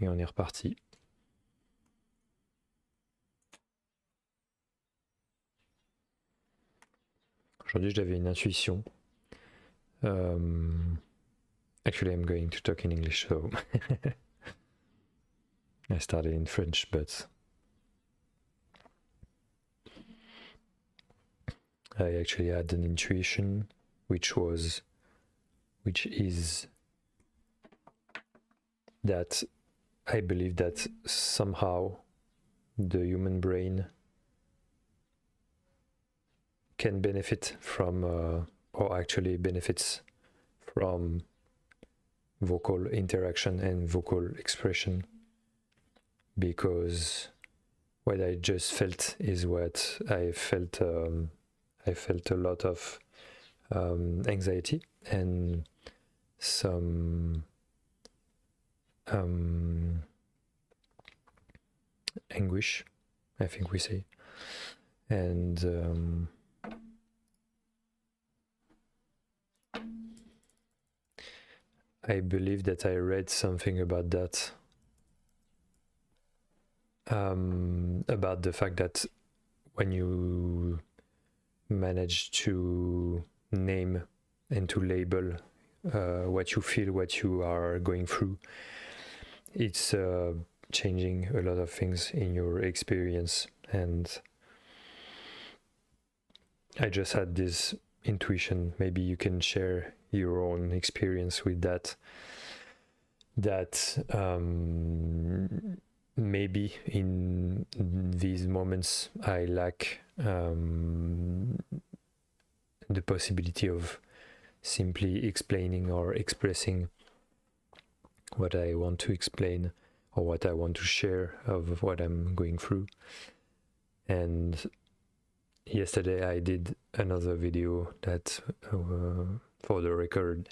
Et on est reparti. Aujourd'hui, j'avais une intuition. Actually, I'm going to talk in English, so I started in French, but I actually had an intuition, which is that I believe that somehow the human brain can benefit from, or actually benefits from vocal interaction and vocal expression, because what I just felt is what I felt. I felt a lot of anxiety and some anguish, I think we say, and I believe that I read something about that, about the fact that when you manage to name and to label what you feel, what you are going through, it's changing a lot of things in your experience. And I just had this intuition. Maybe you can share your own experience with that. That maybe in these moments I lack the possibility of simply explaining or expressing what I want to explain or what I want to share of what I'm going through. And yesterday I did another video that, for the record,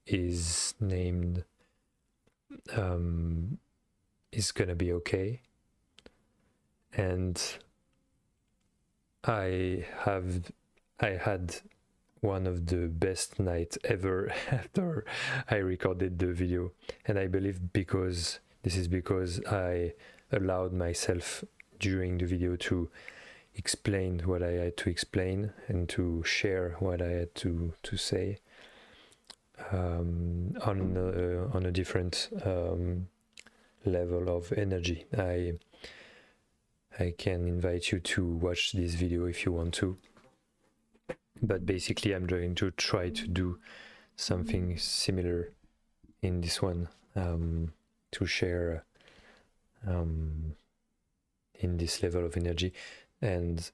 is named Is Gonna Be Okay. And I had one of the best nights ever after I recorded the video. And I believe because I allowed myself during the video to explain what I had to explain and to share what I had to say on a different level of energy. I can invite you to watch this video if you want to. But basically, I'm going to try to do something similar in this one, to share in this level of energy and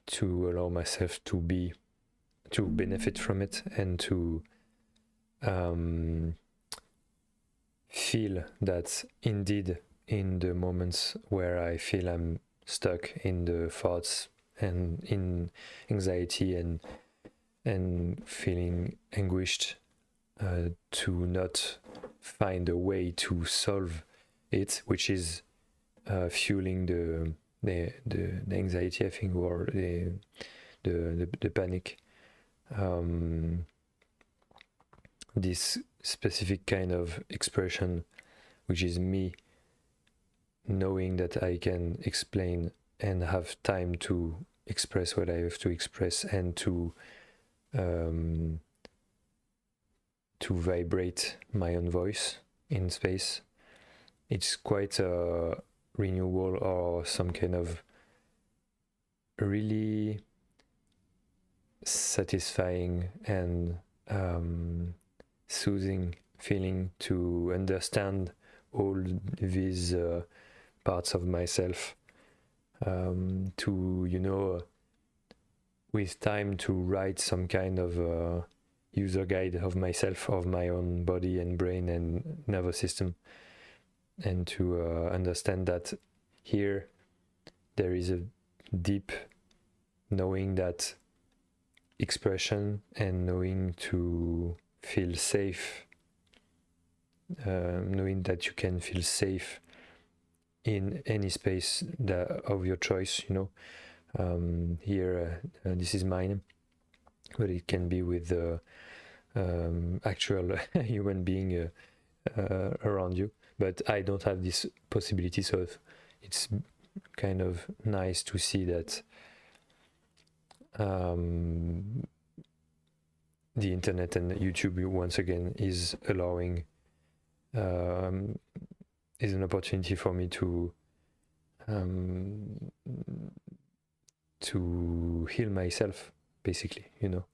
to allow myself to benefit from it and to feel that indeed in the moments where I feel I'm stuck in the thoughts and in anxiety and feeling anguished, to not find a way to solve it, which is fueling the anxiety, I think, or the panic. This specific kind of expression, which is me knowing that I can explain and have time to express what I have to express and to vibrate my own voice in space. It's quite a renewal or some kind of really satisfying and soothing feeling to understand all these parts of myself, to with time to write some kind of user guide of myself, of my own body and brain and nervous system, and to understand that here there is a deep knowing that expression and knowing to feel safe, knowing that you can feel safe in any space of your choice, here this is mine, but it can be with actual human being around you, but I don't have this possibility, so it's kind of nice to see that the internet and YouTube once again is allowing is an opportunity for me to heal myself, basically, you know,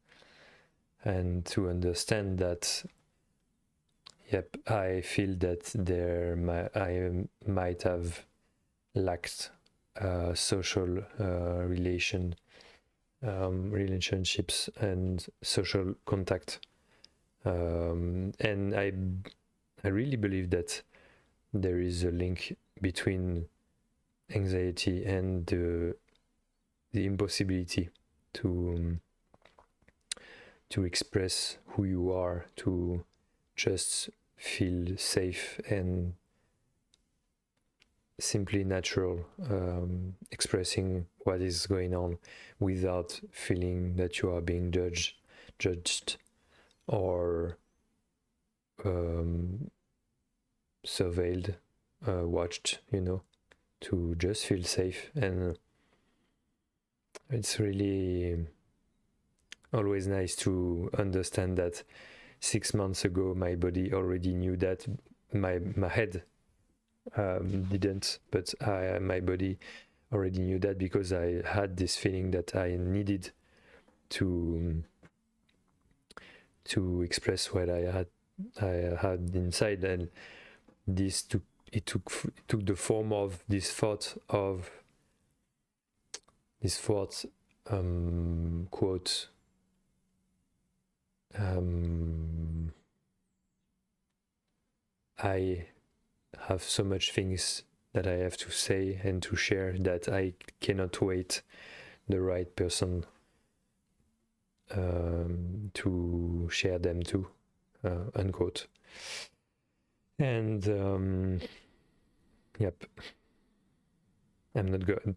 and to understand that I feel that I might have lacked social relationships and social contact, and I really believe that there is a link between anxiety and the impossibility to express who you are, to just feel safe and simply natural, expressing what is going on without feeling that you are being judged or surveilled, watched, you know, to just feel safe. And it's really always nice to understand that 6 months ago my body already knew that. My head didn't, but my body already knew that, because I had this feeling that I needed to express what I had inside, and this took the form of this thought quote, I have so much things that I have to say and to share that I cannot wait the right person to share them to, unquote. And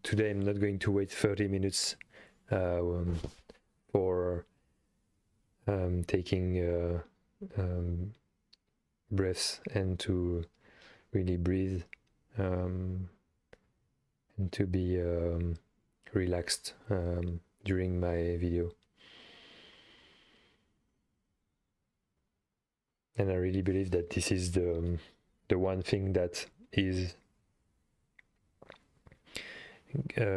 today I'm not going to wait 30 minutes for taking breaths and to really breathe, and to be relaxed during my video. And I really believe that this is the one thing that is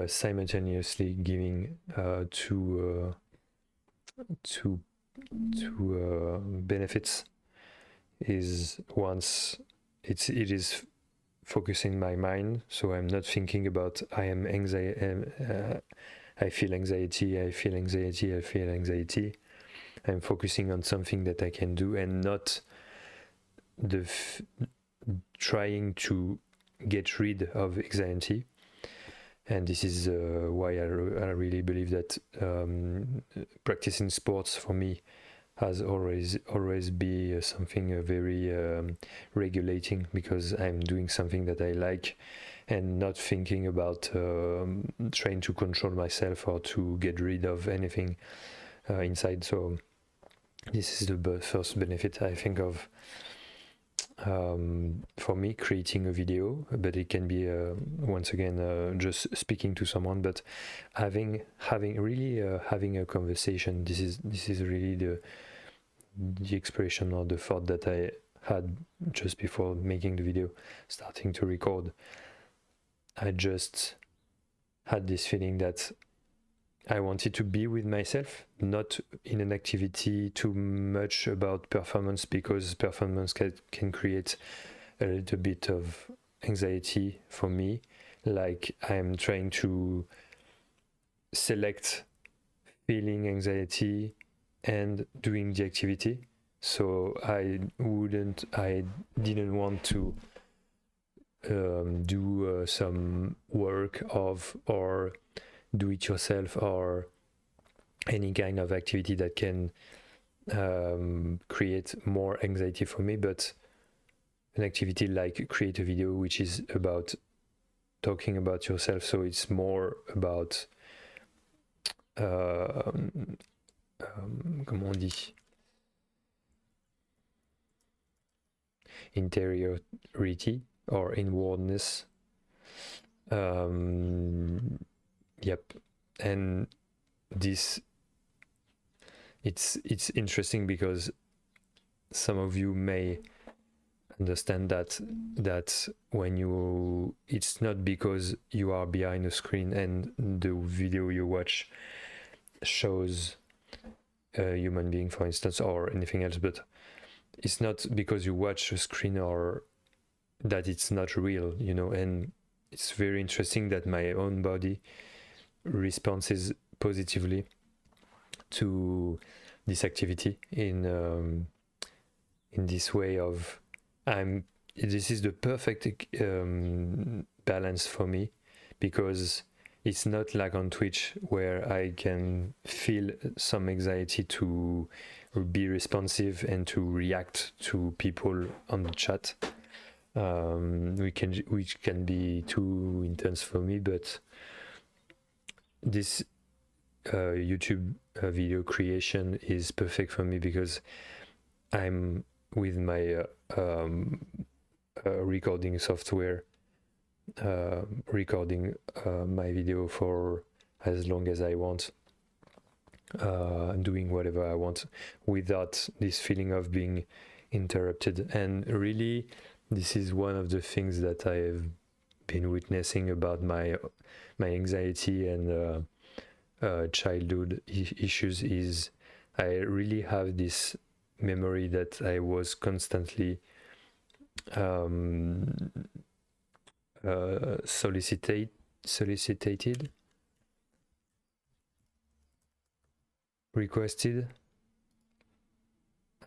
simultaneously giving two benefits. Is once it is focusing my mind, so I'm not thinking about I feel anxiety. I'm focusing on something that I can do, and not trying to get rid of anxiety. And this is why I really believe that practicing sports for me has always be something very regulating, because I'm doing something that I like and not thinking about trying to control myself or to get rid of anything inside. So this is the first benefit I think of for me, creating a video, but it can be once again just speaking to someone, but having a conversation. This is really the expression or the thought that I had just before making the video, starting to record. I just had this feeling that I wanted to be with myself, not in an activity too much about performance, because performance can create a little bit of anxiety for me. Like I'm trying to select feeling anxiety and doing the activity. So I didn't want to do some work or do it yourself or any kind of activity that can create more anxiety for me, but an activity like create a video, which is about talking about yourself, so it's more about comment on dit, interiority or inwardness. Yep, and this it's interesting because some of you may understand that when it's not because you are behind a screen and the video you watch shows a human being, for instance, or anything else, but it's not because you watch a screen or that it's not real, you know. And it's very interesting that my own body responds positively to this activity in this way of this is the perfect balance for me, because it's not like on Twitch where I can feel some anxiety to be responsive and to react to people on the chat, which can be too intense for me. But this YouTube video creation is perfect for me because I'm with my recording software, recording my video for as long as I want, doing whatever I want without this feeling of being interrupted. And really, this is one of the things that I've been witnessing about my anxiety and childhood issues is I really have this memory that I was constantly solicited, requested.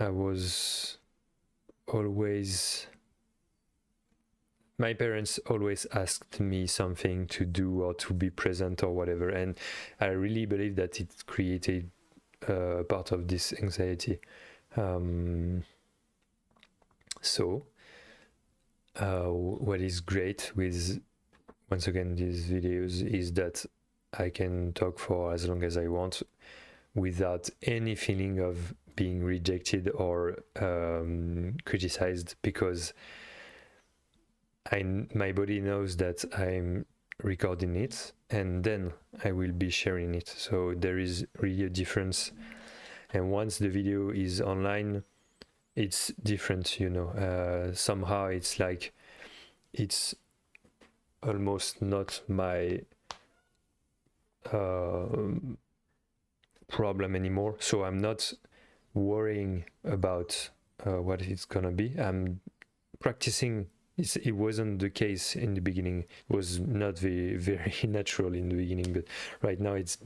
I was always, my parents always asked me something to do or to be present or whatever, and I really believe that it created part of this anxiety. So what is great with, once again, these videos is that I can talk for as long as I want without any feeling of being rejected or criticized, because my body knows that I'm recording it and then I will be sharing it. So there is really a difference. And once the video is online, it's different, you know. Somehow it's like it's almost not my problem anymore. So I'm not worrying about what it's gonna be. I'm practicing. It wasn't the case in the beginning. It was not very natural in the beginning, but right now it's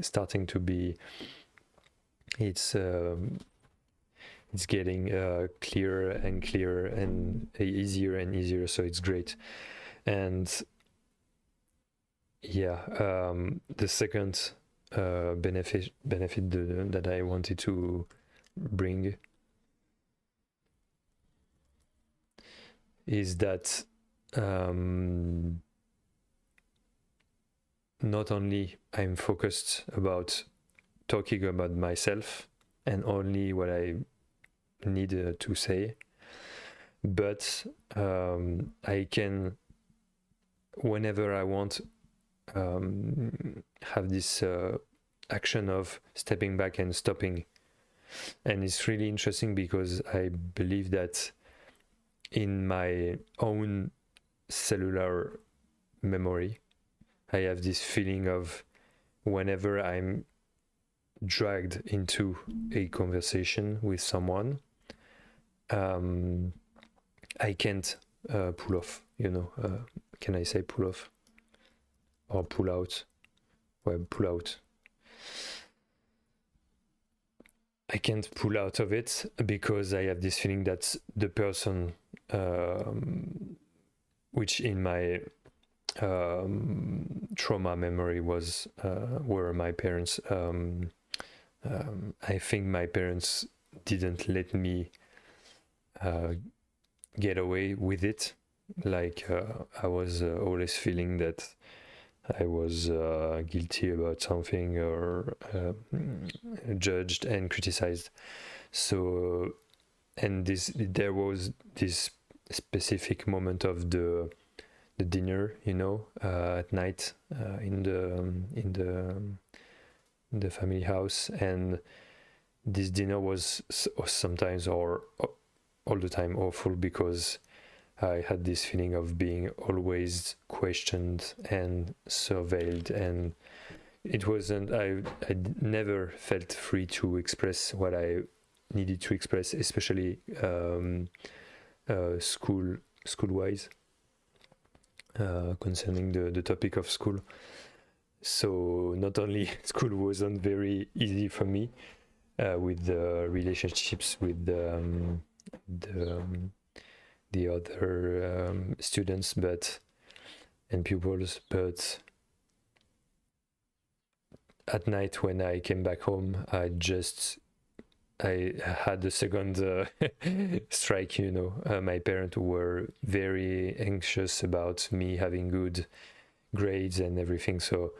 starting to be. It's getting clearer and clearer and easier and easier. So it's great. And yeah, the second benefit that I wanted to bring is that not only I'm focused about talking about myself and only what I need to say, but I can, whenever I want, have this action of stepping back and stopping. And it's really interesting because I believe that in my own cellular memory, I have this feeling of whenever I'm dragged into a conversation with someone, I can't pull off, you know. Can I say pull off? Or pull out? Well, pull out. I can't pull out of it because I have this feeling that the person, which in my trauma memory were my parents. I think my parents didn't let me get away with it. Like I was always feeling that I was guilty about something or judged and criticized. So and there was this specific moment of the dinner, at night, in the family house, and this dinner was sometimes or all the time awful, because I had this feeling of being always questioned and surveilled, and it wasn't. I never felt free to express what I needed to express, especially school wise, concerning the topic of school. So not only school wasn't very easy for me, with the relationships with the other students and pupils, but at night when I came back home, I had the second strike. My parents were very anxious about me having good grades and everything, so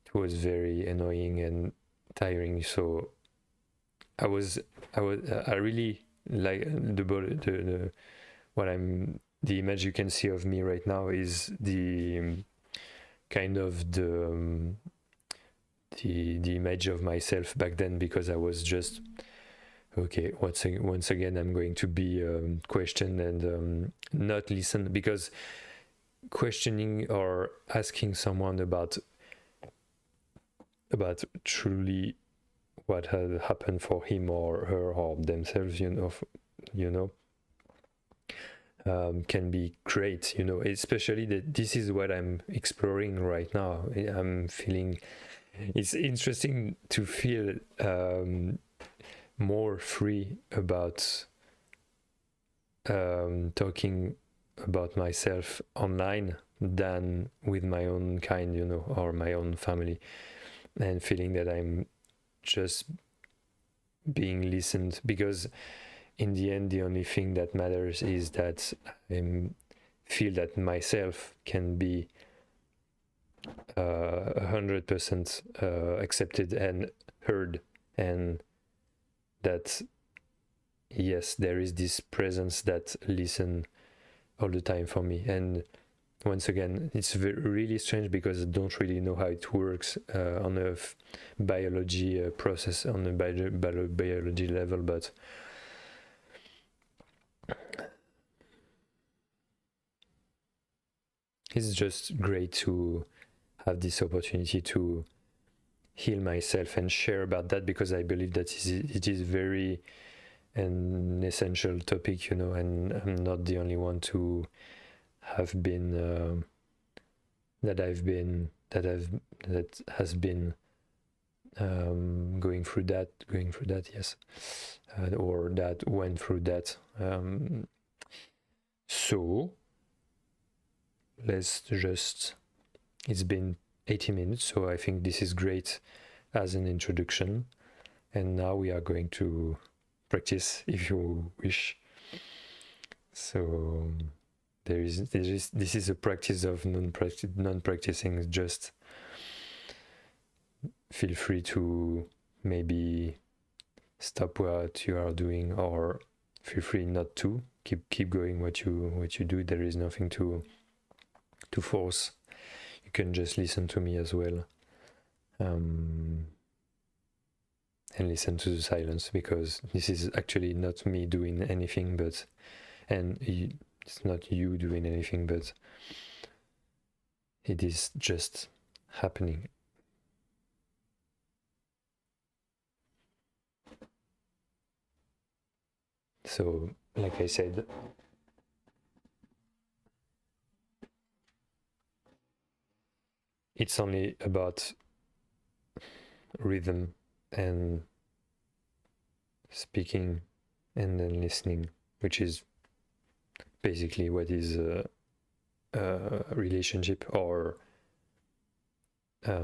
it was very annoying and tiring. So I really like the image you can see of me right now is the kind of the image of myself back then, because I was just okay. Once again, I'm going to be questioned and not listen, because questioning or asking someone about truly what had happened for him or her or themselves, can be great, especially that this is what I'm exploring right now. I'm feeling it's interesting to feel more free about talking about myself online than with my own kind, or my own family, and feeling that I'm just being listened, because in the end the only thing that matters is that I feel that myself can be 100% accepted and heard, and that yes, there is this presence that listen all the time for me. And once again, it's really strange, because I don't really know how it works on a biology process, on a biology level, but it's just great to have this opportunity to heal myself and share about that, because I believe that it is very an essential topic, and I'm not the only one to have been that has been going through that, yes, or that went through that. So let's just, it's been 80 minutes, so I think this is great as an introduction, and now we are going to practice, if you wish. So this is a practice of non-practicing. Just feel free to maybe stop what you are doing, or feel free not to keep going what you do. There is nothing to force. You can just listen to me as well, and listen to the silence, because this is actually not me doing anything, it's not you doing anything, but it is just happening. So, like I said, it's only about rhythm and speaking and then listening, which is basically what is a relationship, or a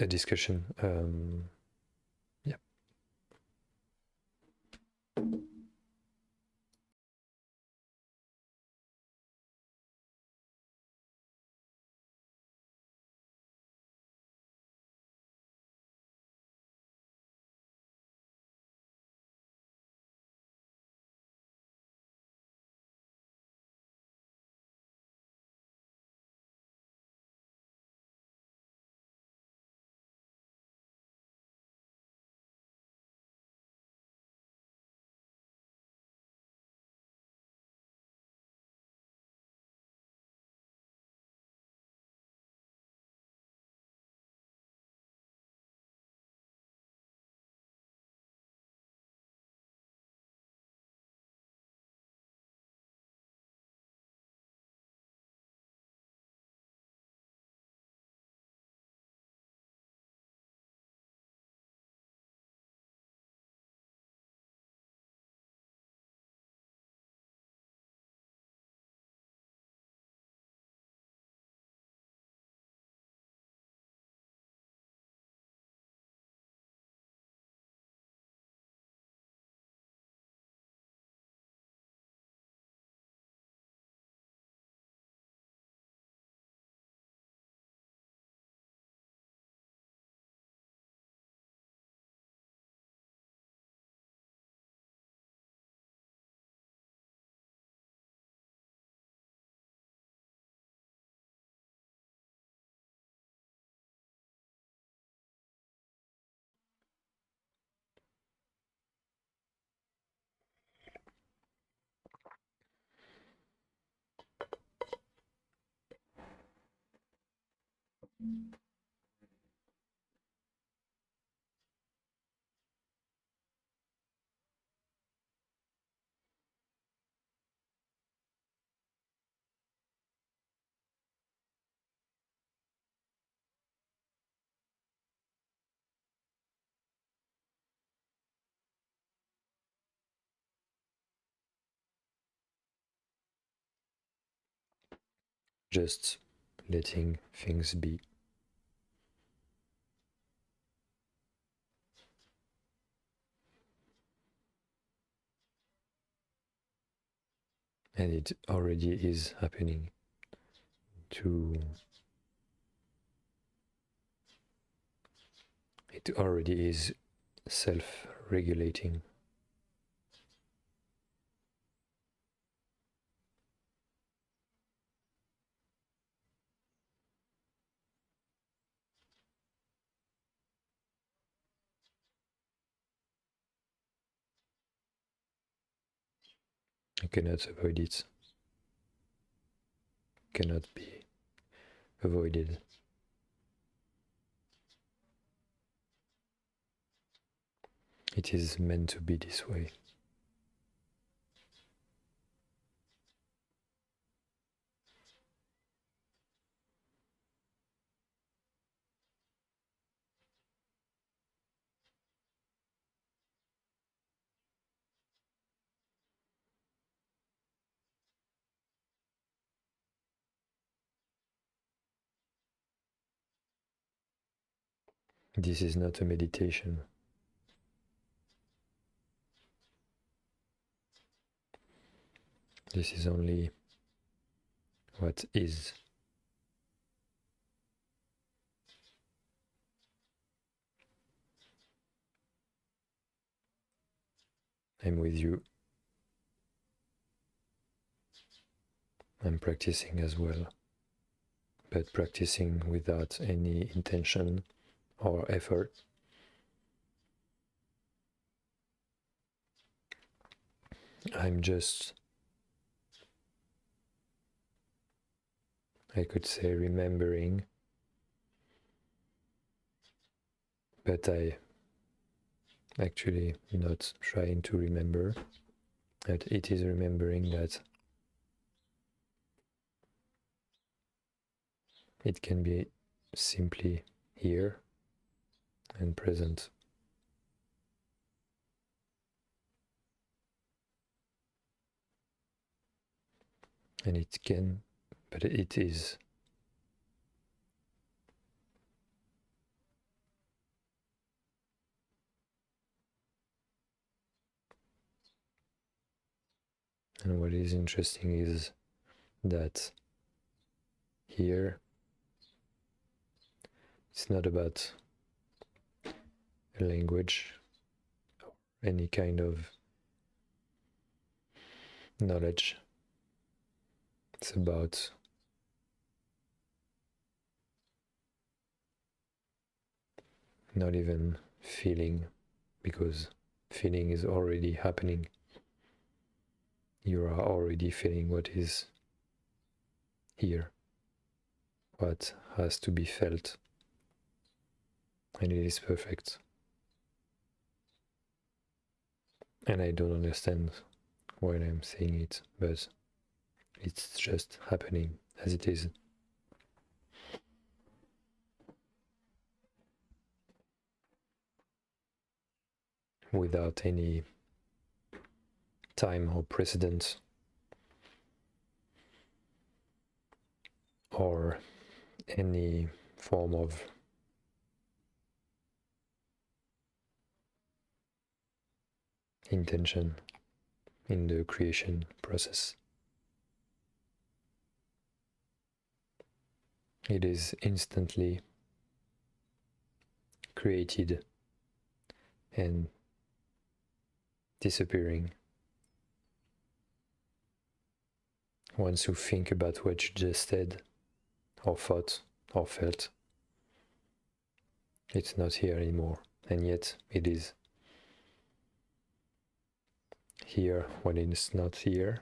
discussion. Just letting things be. And it already is happening it already is self-regulating. You cannot avoid it. Cannot be avoided. It is meant to be this way. This is not a meditation. This is only what is. I'm with you. I'm practicing as well, but practicing without any intention or effort. I'm just, I could say, remembering, but I actually not trying to remember, but it is remembering that it can be simply here and present. And it can, but it is. And what is interesting is that here it's not about a language or any kind of knowledge. It's about not even feeling, because feeling is already happening. You are already feeling what is here, what has to be felt, and it is perfect. And I don't understand why I'm saying it, but it's just happening as it is. Without any time or precedent or any form of intention in the creation process. It is instantly created and disappearing. Once you think about what you just said, or thought, or felt, it's not here anymore, and yet it is here when it's not here.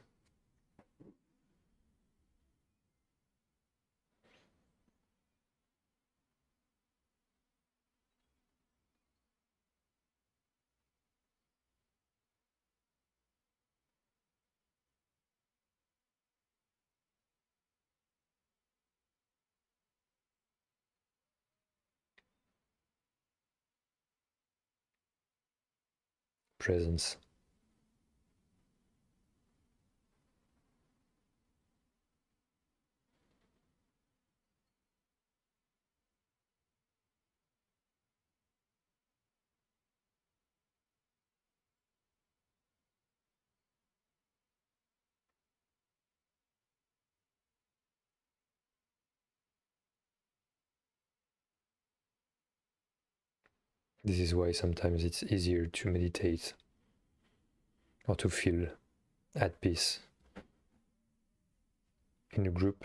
presence. This is why sometimes it's easier to meditate or to feel at peace in a group,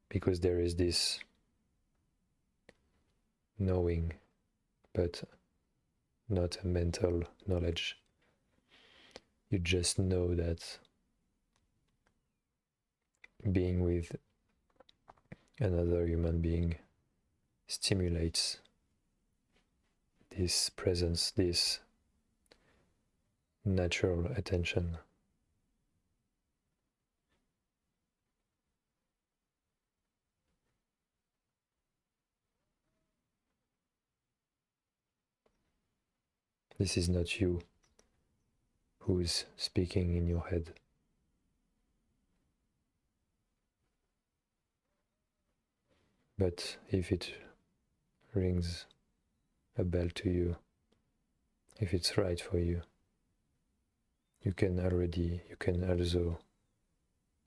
because there is this knowing, but not a mental knowledge. You just know that being with another human being stimulates this presence, this natural attention. This is not you who's speaking in your head. But if it rings a bell to you, if it's right for you, you can also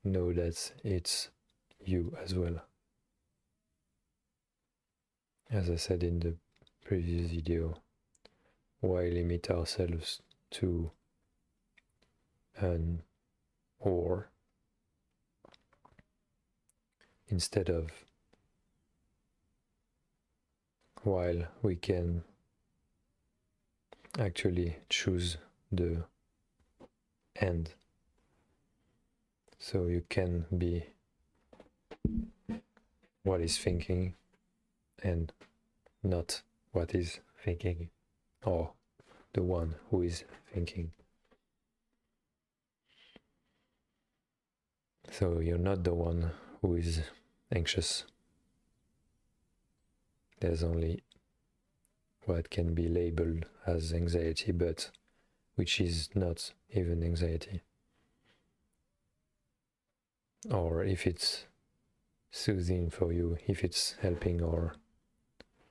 know that it's you as well. As I said in the previous video, why limit ourselves to an or instead of while we can actually choose the end. So you can be what is thinking and not what is thinking, or the one who is thinking. So you're not the one who is anxious. There's only what can be labeled as anxiety, but which is not even anxiety. Or if it's soothing for you, if it's helping or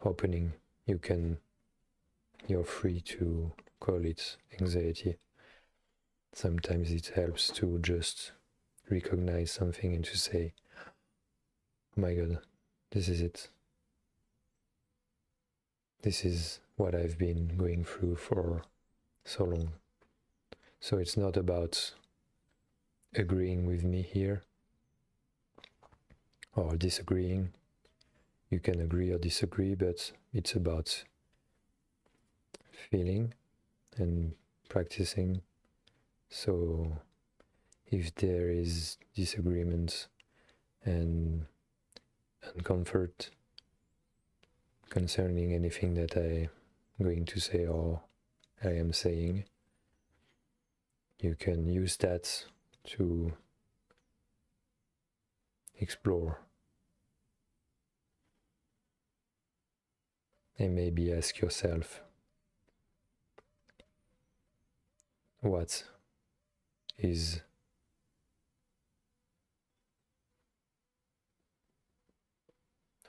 opening, you're free to call it anxiety. Sometimes it helps to just recognize something and to say, oh my God, this is it. This is what I've been going through for so long. So it's not about agreeing with me here or disagreeing. You can agree or disagree, but it's about feeling and practicing. So if there is disagreement and uncomfort concerning anything that I'm going to say or I am saying, you can use that to explore and maybe ask yourself, what is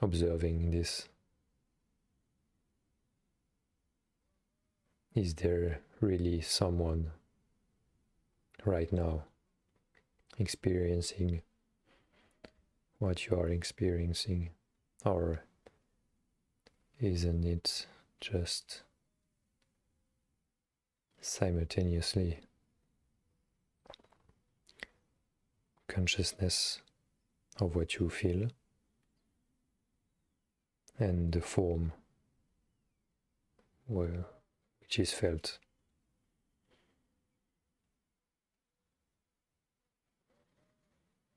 observing this? Is there really someone right now experiencing what you are experiencing, or isn't it just simultaneously consciousness of what you feel and the form which is felt?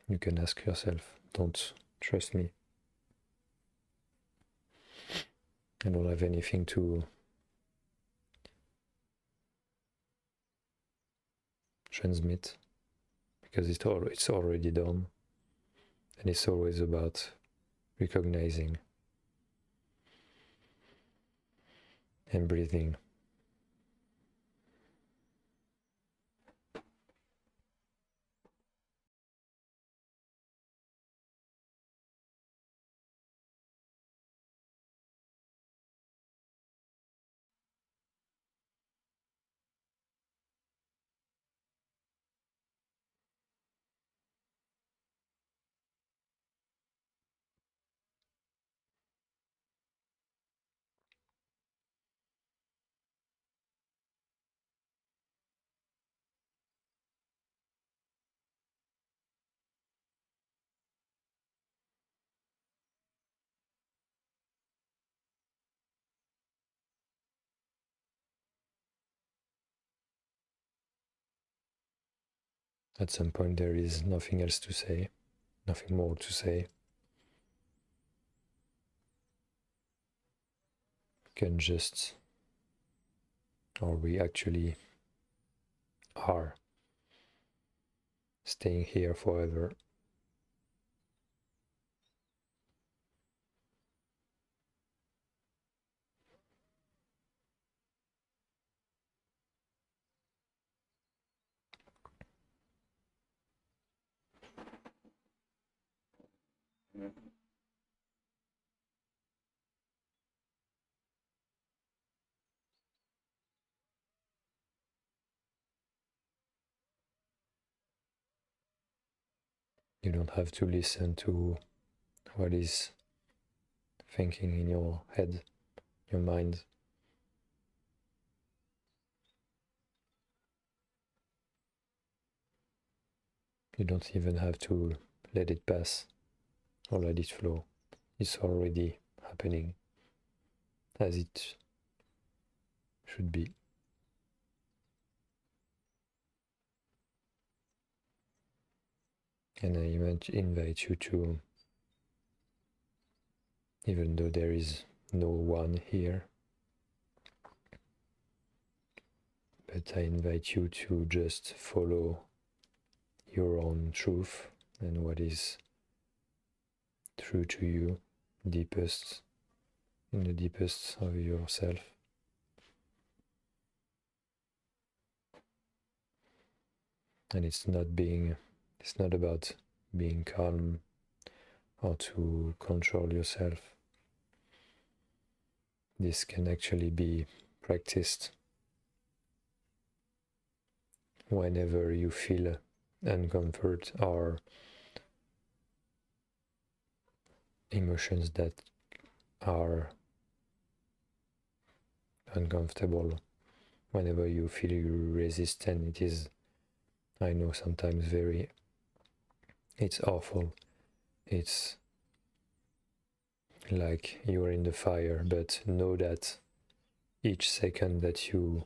You can ask yourself, don't trust me. I don't have anything to transmit because it's already done, and it's always about recognizing and breathing. at some point there is nothing else to say, nothing more to say. Can just, or we actually are staying here forever. You don't have to listen to what is thinking in your head, your mind. You don't even have to let it pass or let it flow. It's already happening as it should be. And I invite you to, even though there is no one here, but I invite you to just follow your own truth and what is true to you, deepest, in the deepest of yourself. And it's not about being calm or to control yourself. This can actually be practiced whenever you feel uncomfort or emotions that are uncomfortable. Whenever you feel you resist, and it is, I know, sometimes it's awful. It's like you're in the fire, but know that each second that you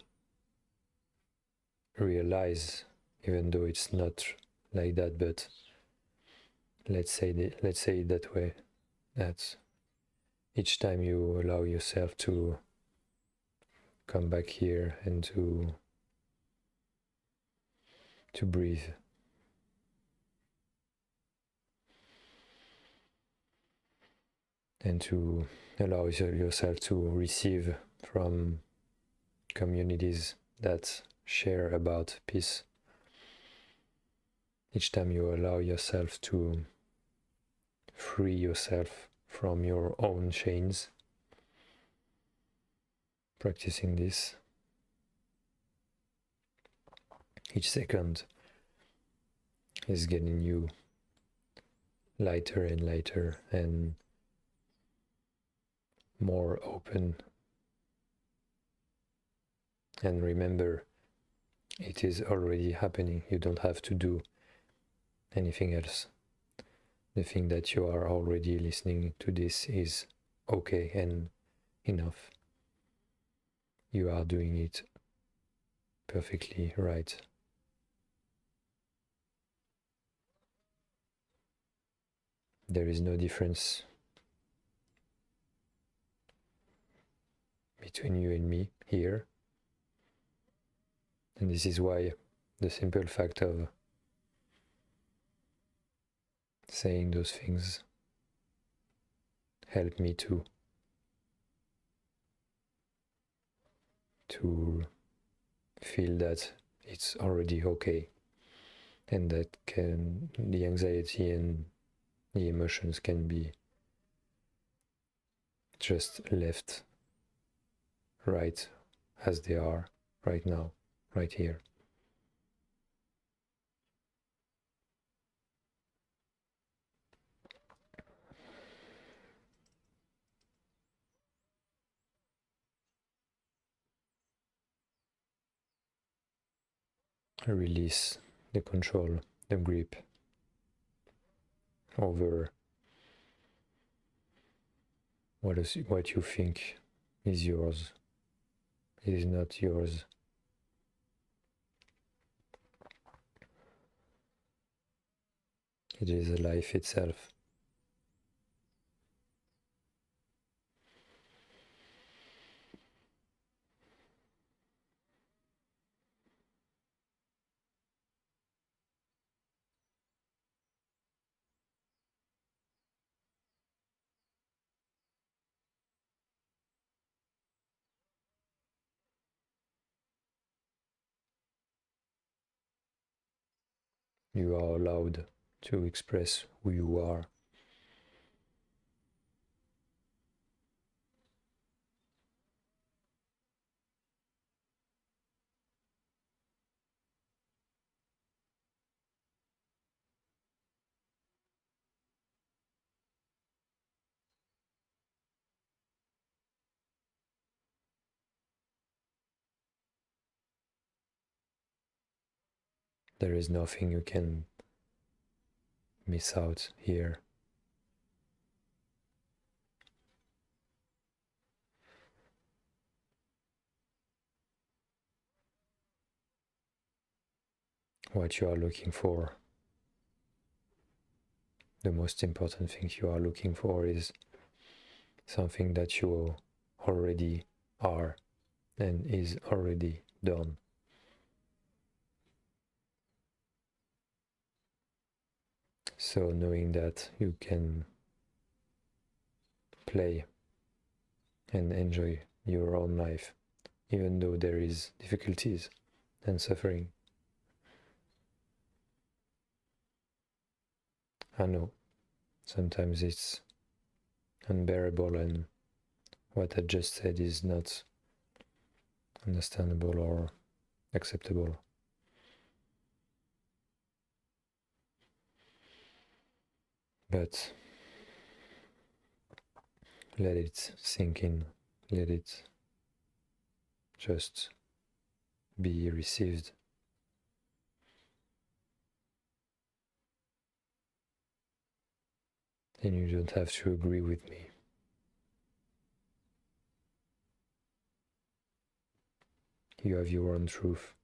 realize, even though it's not like that, but let's say it that way, that each time you allow yourself to come back here and to breathe, and to allow yourself to receive from communities that share about peace. Each time you allow yourself to free yourself from your own chains, practicing this, each second is getting you lighter and lighter and more open. And remember, it is already happening. You don't have to do anything else. The thing that you are already listening to this is okay and enough. You are doing it perfectly right. There is no difference between you and me here. And this is why the simple fact of saying those things helped me to feel that it's already okay, and that the anxiety and the emotions can be just left right as they are right now, right here. Release the control, the grip over what you think is yours. It is not yours. It is life itself. You are allowed to express who you are. There is nothing you can miss out here. What you are looking for, the most important thing you are looking for is something that you already are and is already done. So knowing that you can play and enjoy your own life, even though there is difficulties and suffering. I know sometimes it's unbearable, and what I just said is not understandable or acceptable. But let it sink in, let it just be received. And you don't have to agree with me. You have your own truth.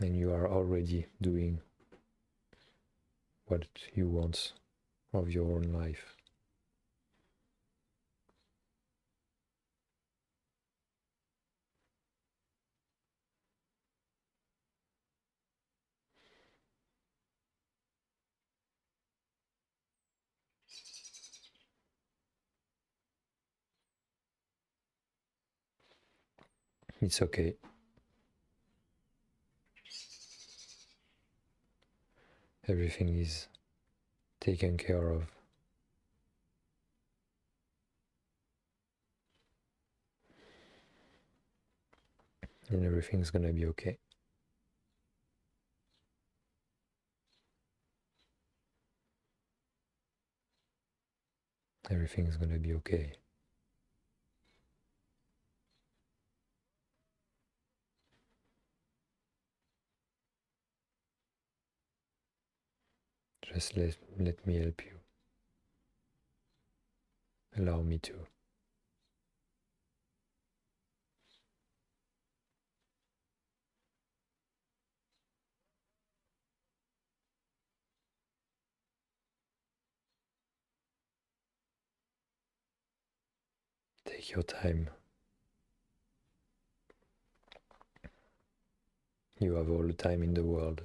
And you are already doing what you want of your own life. It's okay. Everything is taken care of. And everything's gonna be okay. Everything's gonna be okay. Just let me help you. Allow me to. Take your time. You have all the time in the world.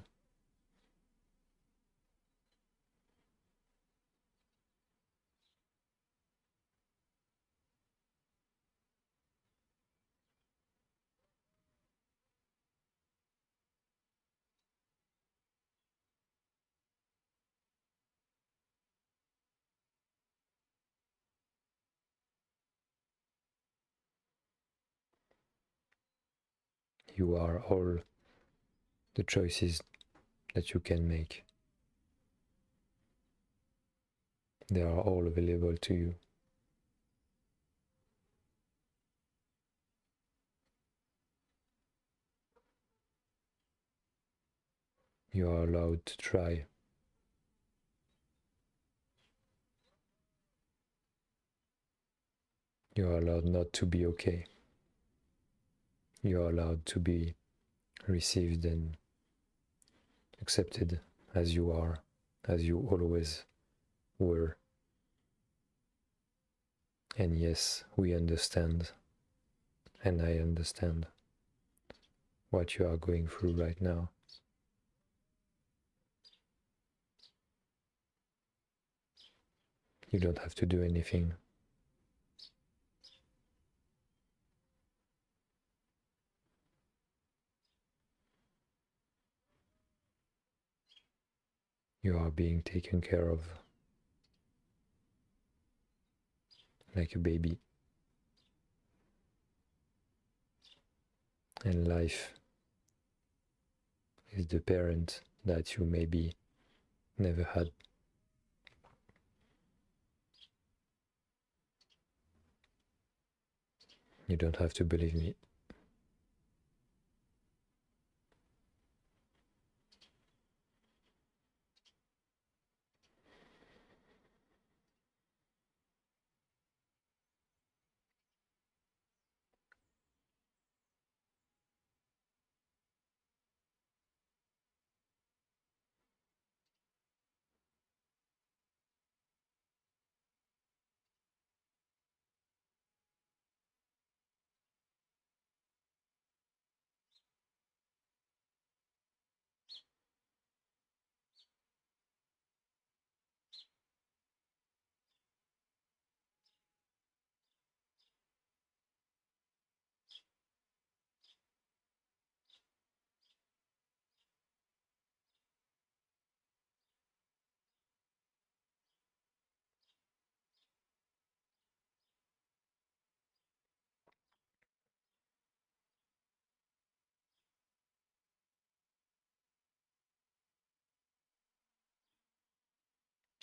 You are all the choices that you can make. They are all available to you. You are allowed to try. You are allowed not to be okay. you're allowed to be received and accepted as you are, as you always were. And yes, we understand, and I understand what you are going through right now. You don't have to do anything. You are being taken care of like a baby. And life is the parent that you maybe never had. You don't have to believe me.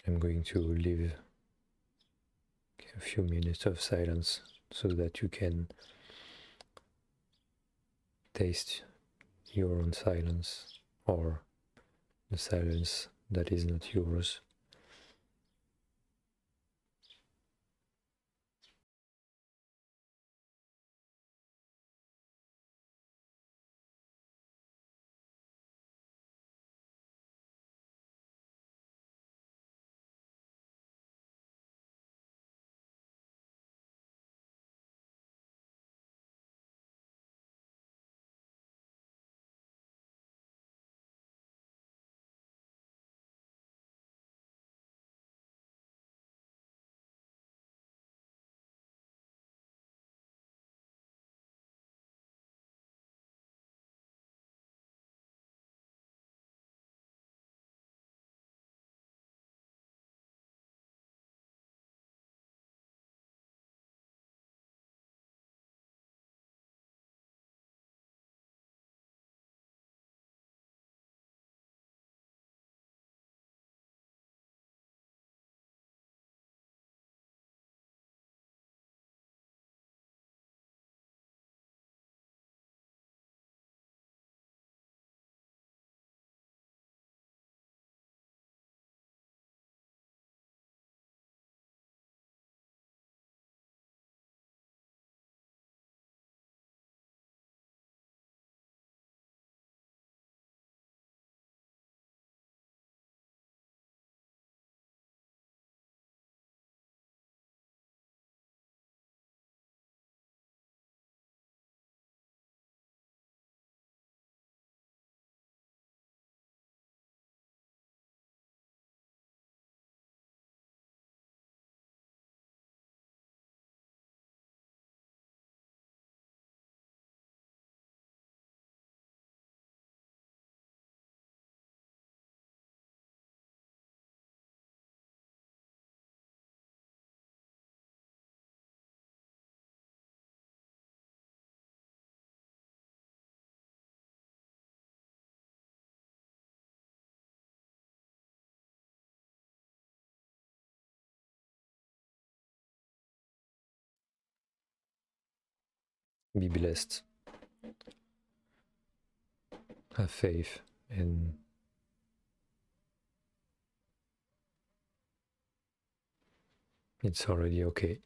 I'm going to leave a few minutes of silence so that you can taste your own silence, or the silence that is not yours. Be blessed. Have faith, and it's already okay.